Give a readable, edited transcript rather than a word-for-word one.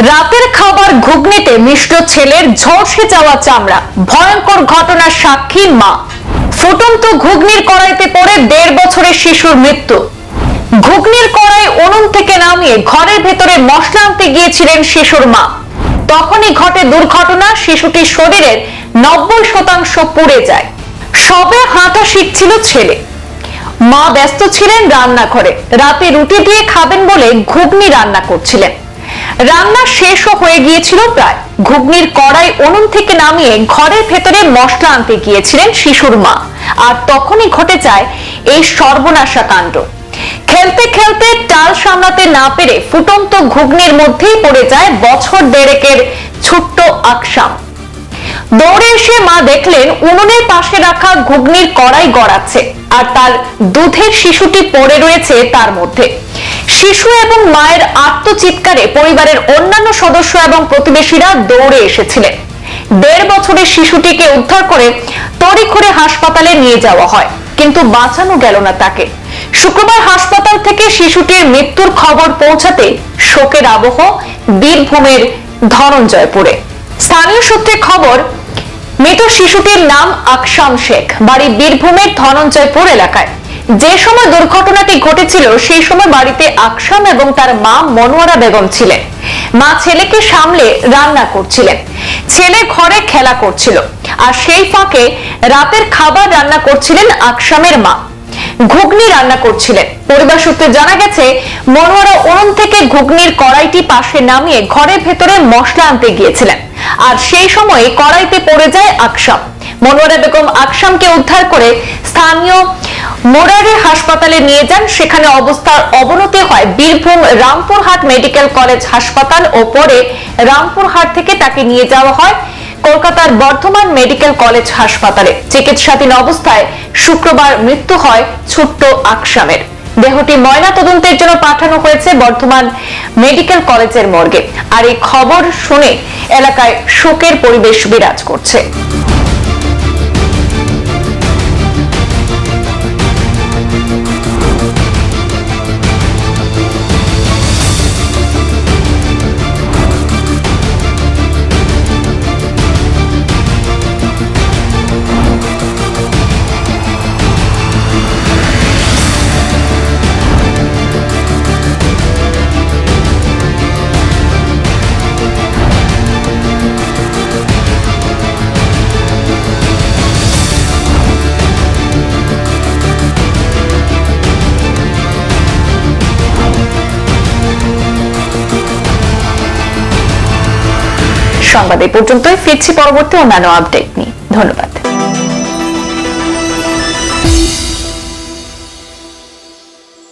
রাতের খাবার ঘুগনিতে মিষ্ট ছেলের ঝলসে যাওয়া চামড়া, ভয়ঙ্কর ঘটনার সাক্ষী মা। ফুটন্ত ঘুগনির কড়াইতে পড়ে 1.5 বছরের শিশুর মৃত্যু। ঘুগনির কড়াই উনুন থেকে নামিয়ে ঘরের ভেতরে মশলা আনতে গিয়েছিলেন শিশুর মা। তখনই ঘটে দুর্ঘটনা, শিশুটির শরীরের 90% পুড়ে যায়। সবে হাঁটা শিখছিল ছেলে। মা ব্যস্ত ছিলেন রান্নাঘরে, রাতে রুটি দিয়ে খাবেন বলে ঘুগনি রান্না করছিলেন। রান্না শেষও হয়ে গিয়েছিল প্রায়। ঘুগনির কড়াই উনুন থেকে নামিয়ে ঘরের ভেতরে মশলা আনতে গিয়েছিলেন শিশুর মা, আর তখনই ঘটে যায় এই সর্বনাশা কাণ্ড। খেলতে খেলতে টাল সামলাতে না পেরে ফুটন্ত ঘুগনির মধ্যেই পড়ে যায় বছর 1.5-এর ছোট্ট আকসাম। দৌড়ে এসে মা দেখলেন উনুনের পাশে রাখা ঘুগনির কড়াই গড়াচ্ছে, আর তার দুধের শিশুটি পড়ে রয়েছে তার মধ্যে। শিশু এবং মায়ের আর্তচিৎকারে পরিবারের অন্যান্য সদস্য এবং প্রতিবেশীরা দৌড়ে এসেছিলেন। 1.5 বছরের শিশুটিকে উদ্ধার করে তড়িঘড়ি হাসপাতালে নিয়ে যাওয়া হয়, কিন্তু বাঁচানো গেল না তাকে। শুক্রবার হাসপাতাল থেকে শিশুটির মৃত্যুর খবর পৌঁছাতে শোকের আবহ বীরভূমের ধনঞ্জয়পুরে। স্থানীয় সূত্রে খবর, মৃত শিশুটির নাম আকসাম শেখ, বাড়ি বীরভূমের ধনঞ্জয়পুর এলাকায়। যে সময় দুর্ঘটনাটি ঘটেছিল সেই সময় বাড়িতে আকসাম এবং তার মা মনোয়ারা বেগম ছিলেন। মা ছেলেকে সামলে রান্না করছিলেন, ছেলে ঘরে খেলা করছিল, আর সেই ফাঁকে রাতের খাবার রান্না করছিলেন আকসামের মা। ঘুগনি রান্না করছিলেন। পরিবার সূত্রে জানা গেছে, মনোয়ারা উনুন থেকে ঘুগনির কড়াইটি পাশে নামিয়ে ঘরের ভেতরে মশলা আনতে গিয়েছিলেন, আর সেই সময় কড়াইতে পড়ে যায় আকসাম। মনোয়ারা বেগম আকসামকে উদ্ধার করে স্থানীয় মোরারি হাসপাতালে নিয়ে যান। সেখানে অবস্থার অবনতি হয় বীরভূম রামপুরহাট মেডিকেল কলেজ হাসপাতাল ও পরে রামপুরহাট থেকে তাকে নিয়ে যাওয়া হয় কলকাতার বর্ধমান মেডিকেল কলেজ হাসপাতালে। চিকিৎসাধীন অবস্থায় শুক্রবার মৃত্যু হয় ছোট্ট আকসামের। দেহটি ময়না তদন্তের জন্য পাঠানো হয়েছে বর্ধমান মেডিকেল কলেজের মর্গে। আর এই খবর শুনে এলাকায় শোকের পরিবেশ বিরাজ করছে। সংবাদ এই পর্যন্তই, ফিরছি পরবর্তী অন্যান্য আপডেট নিয়ে। ধন্যবাদ।